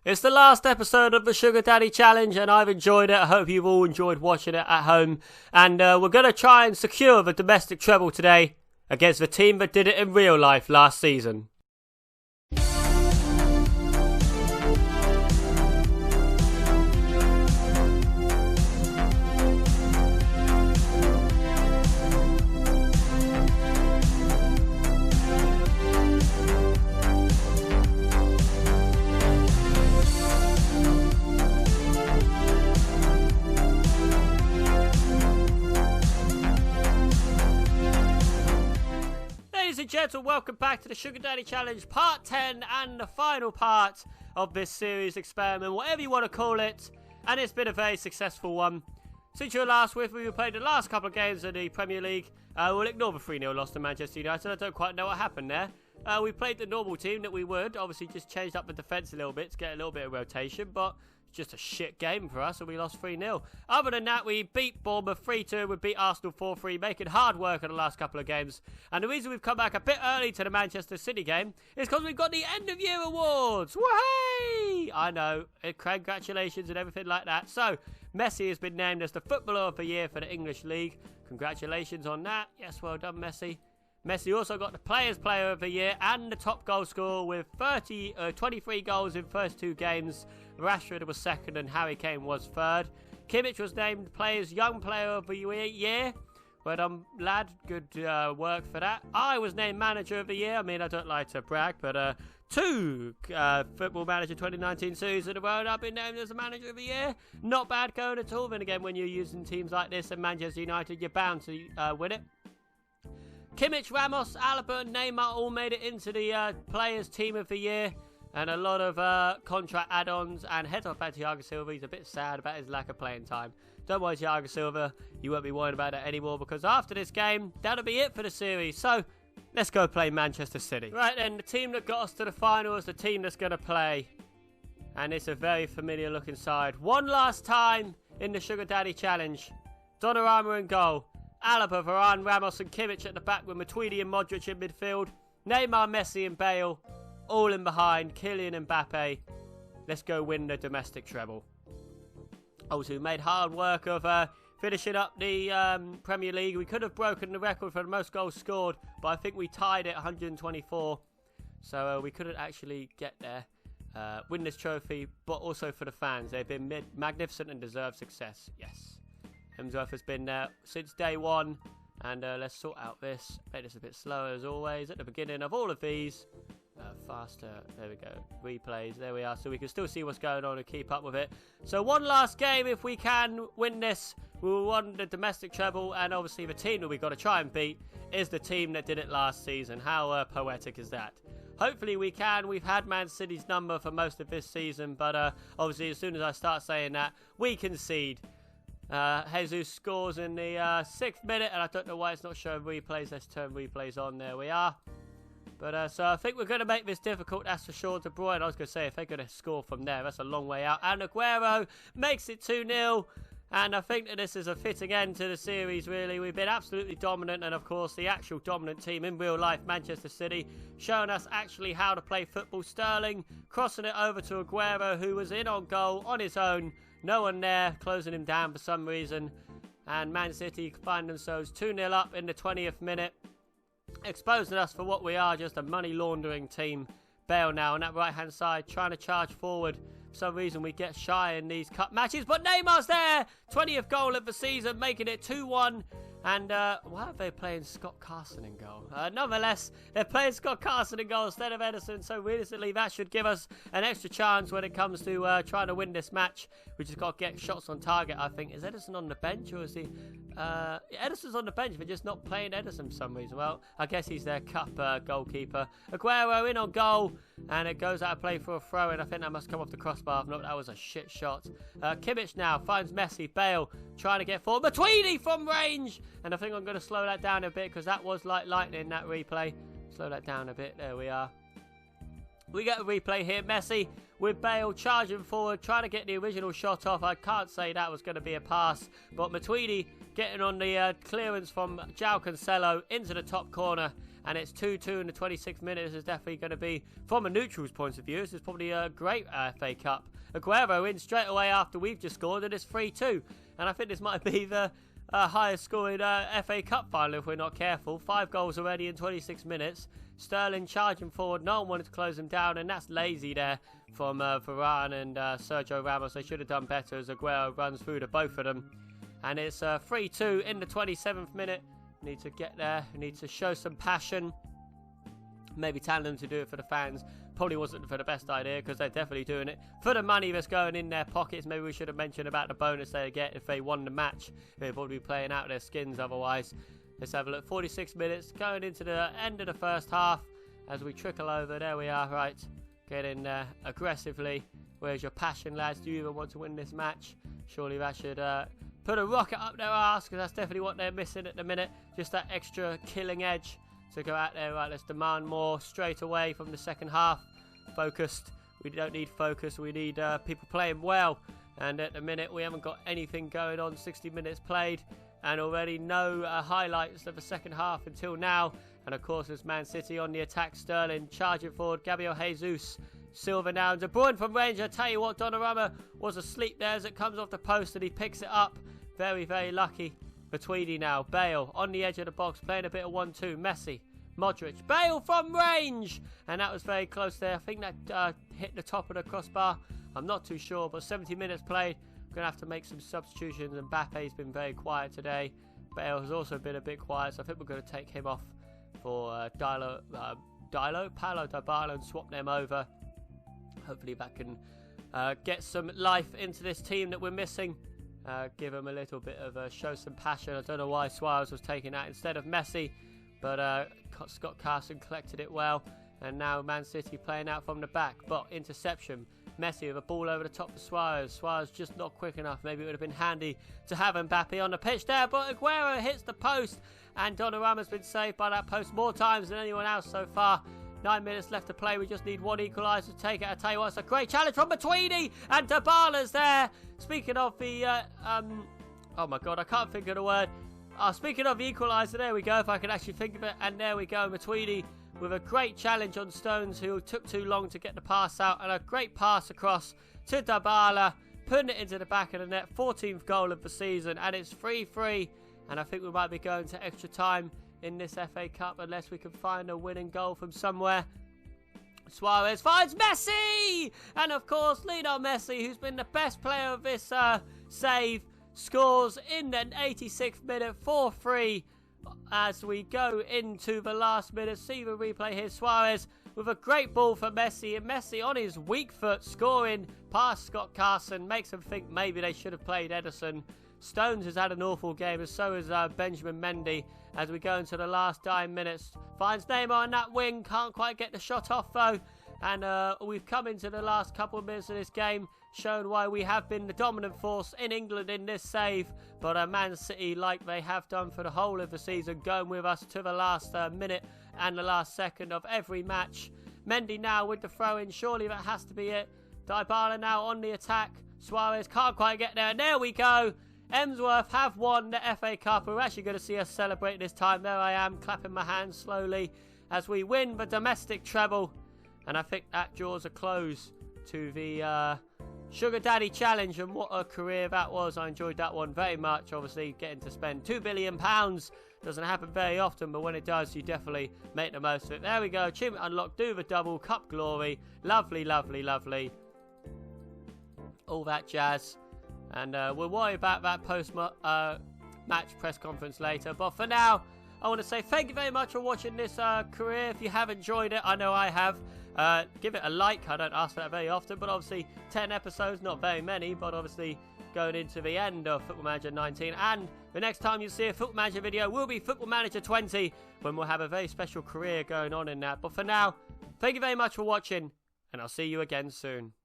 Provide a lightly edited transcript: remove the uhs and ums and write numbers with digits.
It's the last episode of the Sugar Daddy Challenge, and I've enjoyed it. I hope you've all enjoyed watching it at home. And we're going to try and secure the domestic treble today against the team that did it in real life last season. Ladies and gentlemen, welcome back to the Sugar Daddy Challenge Part 10 and the final part of this series experiment, whatever you want to call it. And it's been a very successful one. Since you were last with me, we played the last couple of games of the Premier League. We'll ignore the 3-0 loss to Manchester United. I don't quite know what happened there. We played the normal team that we would. Obviously just changed up the defence a little bit to get a little bit of rotation, but just a shit game for us, and we lost 3-0. Other than that, we beat Bournemouth 3-2, we beat Arsenal 4-3, making hard work in the last couple of games. And the reason we've come back a bit early to the Manchester City game is because we've got the end of year awards. Woohoo! I know, congratulations and everything like that. So, Messi has been named as the Footballer of the Year for the English League. Congratulations on that. Yes, well done, Messi. Messi also got the Players' Player of the Year and the top goal scorer with 23 goals in first two games. Rashford was second and Harry Kane was third. Kimmich was named Players' Young Player of the Year. Well done, lad. Good work for that. I was named Manager of the Year. I mean, I don't like to brag, but two Football Manager 2019 series in a row, and I've been named as the Manager of the Year. Not bad going at all. Then again, when you're using teams like this and Manchester United, you're bound to win it. Kimmich, Ramos, Alaba, and Neymar all made it into the Players' Team of the Year. And a lot of contract add-ons. And heads off back to Thiago Silva. He's a bit sad about his lack of playing time. Don't worry, Thiago Silva. You won't be worried about it anymore, because after this game, that'll be it for the series. So, let's go play Manchester City. Right then, the team that got us to the final is the team that's going to play. And it's a very familiar looking side. One last time in the Sugar Daddy Challenge. Donnarumma in goal. Alaba, Varane, Ramos and Kimmich at the back with Matuidi and Modric in midfield. Neymar, Messi and Bale all in behind. Kylian Mbappe. Let's go win the domestic treble. Also, we made hard work of finishing up the Premier League. We could have broken the record for the most goals scored, but I think we tied it 124. So we couldn't actually get there. Win this trophy, but also for the fans. They've been magnificent and deserve success. Yes. Emsworth has been there since day one, and let's sort out this. Make this a bit slower as always at the beginning of all of these. Faster, there we go, replays, there we are, so we can still see what's going on and keep up with it. So one last game, if we can win this, we will win the domestic treble, and obviously the team that we've got to try and beat is the team that did it last season. How poetic is that? Hopefully we can. We've had Man City's number for most of this season, but obviously as soon as I start saying that, we concede. Jesus scores in the 6th minute, and I don't know why it's not showing replays. Let's turn replays on. There we are. But so I think we're going to make this difficult, that's for sure. De Bruyne, I was going to say, if they're going to score from there, that's a long way out. And Aguero makes it 2-0. And I think that this is a fitting end to the series, really. We've been absolutely dominant, and of course the actual dominant team in real life, Manchester City, showing us actually how to play football. Sterling crossing it over to Aguero, who was in on goal on his own. No one there, closing him down for some reason. And Man City find themselves 2-0 up in the 20th minute. Exposing us for what we are, just a money laundering team. Bale now on that right hand side, trying to charge forward. For some reason we get shy in these cup matches, but Neymar's there! 20th goal of the season, making it 2-1. And why are they playing Scott Carson in goal? Nonetheless, they're playing Scott Carson in goal instead of Ederson, so realistically that should give us an extra chance when it comes to trying to win this match. We just got to get shots on target, I think. Is Ederson on the bench, or is he... Ederson's on the bench, but just not playing Ederson for some reason. Well, I guess he's their cup goalkeeper. Aguero in on goal, and it goes out of play for a throw, and I think that must come off the crossbar. If not, that was a shit shot. Kimmich now finds Messi. Bale trying to get forward. Matuidi from range! And I think I'm going to slow that down a bit, because that was like lightning, that replay. Slow that down a bit. There we are. We get a replay here. Messi with Bale charging forward, trying to get the original shot off. I can't say that was going to be a pass, but Matuidi getting on the clearance from João Cancelo into the top corner, and it's 2-2 in the 26th minute. This is definitely going to be, from a neutral's point of view, this is probably a great FA Cup. Aguero in straight away after we've just scored, and it's 3-2. And I think this might be the highest scoring FA Cup final if we're not careful. 5 goals already in 26 minutes. Sterling charging forward. No one wanted to close him down, and that's lazy there from Varane and Sergio Ramos. They should have done better as Aguero runs through to both of them. And it's 3-2 in the 27th minute. Need to get there. Need to show some passion. Maybe telling them to do it for the fans probably wasn't for the best idea, because they're definitely doing it for the money that's going in their pockets. Maybe we should have mentioned about the bonus they get if they won the match. They'd probably be playing out their skins otherwise. Let's have a look. 46 minutes going into the end of the first half as we trickle over. There we are, right. Getting aggressively. Where's your passion, lads? Do you even want to win this match? Surely that should put a rocket up their arse, because that's definitely what they're missing at the minute. Just that extra killing edge to go out there. Right, let's demand more straight away from the second half. Focused. We don't need focus. We need people playing well. And at the minute, we haven't got anything going on. 60 minutes played, and already no highlights of the second half until now. And of course, it's Man City on the attack. Sterling charging forward. Gabriel Jesus. Silva now. De Bruyne from range. I tell you what, Donnarumma was asleep there as it comes off the post, and he picks it up. Very, very lucky. Betweedy now. Bale on the edge of the box, playing a bit of 1-2. Messi. Modric. Bale from range. And that was very close there. I think that hit the top of the crossbar. I'm not too sure, but 70 minutes played. Going to have to make some substitutions. And Mbappe's been very quiet today. Bale has also been a bit quiet, so I think we're going to take him off for Paolo Dybala, and swap them over. Hopefully that can get some life into this team that we're missing. Give him a little bit of show some passion. I don't know why Suarez was taking that instead of Messi, but Scott Carson collected it well. And now Man City playing out from the back. But interception. Messi with a ball over the top for Suarez. Suarez just not quick enough. Maybe it would have been handy to have Mbappe on the pitch there. But Aguero hits the post. And Donnarumma's been saved by that post more times than anyone else so far. 9 minutes left to play. We just need one equaliser to take it. I tell you what, it's a great challenge from Betweedy. And Dybala's there. Speaking of the... oh my God, I can't think of the word. Speaking of the equaliser, there we go. If I can actually think of it. And there we go. Betweedy with a great challenge on Stones, who took too long to get the pass out, and a great pass across to Dybala, putting it into the back of the net. 14th goal of the season, and it's 3-3, and I think we might be going to extra time in this FA Cup unless we can find a winning goal from somewhere. Suarez finds Messi, and of course Lionel Messi, who's been the best player of this save, scores in the 86th minute. 4-3 as we go into the last minute. See the replay here. Suarez with a great ball for Messi, and Messi on his weak foot scoring past Scott Carson. Makes him think maybe they should have played Ederson. Stones has had an awful game, and so has Benjamin Mendy. As we go into the last 9 minutes, finds Neymar on that wing, can't quite get the shot off though. And we've come into the last couple of minutes of this game, showing why we have been the dominant force in England in this save. But Man City, like they have done for the whole of the season, going with us to the last minute and the last second of every match. Mendy now with the throw-in, surely that has to be it. Dybala now on the attack. Suarez can't quite get there, and there we go. Emsworth have won the FA Cup. We're actually going to see us celebrate this time. There I am, clapping my hands slowly as we win the domestic treble. And I think that draws a close to the Sugar Daddy Challenge, and what a career that was. I enjoyed that one very much. Obviously, getting to spend £2 billion doesn't happen very often, but when it does, you definitely make the most of it. There we go. Achievement unlocked. Do the double. Cup glory. Lovely, lovely, lovely. All that jazz. And we'll worry about that post-match press conference later. But for now, I want to say thank you very much for watching this career. If you have enjoyed it, I know I have. Give it a like. I don't ask that very often, but obviously 10 episodes, not very many, but obviously going into the end of Football Manager 19. And the next time you see a Football Manager video will be Football Manager 20, when we'll have a very special career going on in that. But for now, thank you very much for watching, and I'll see you again soon.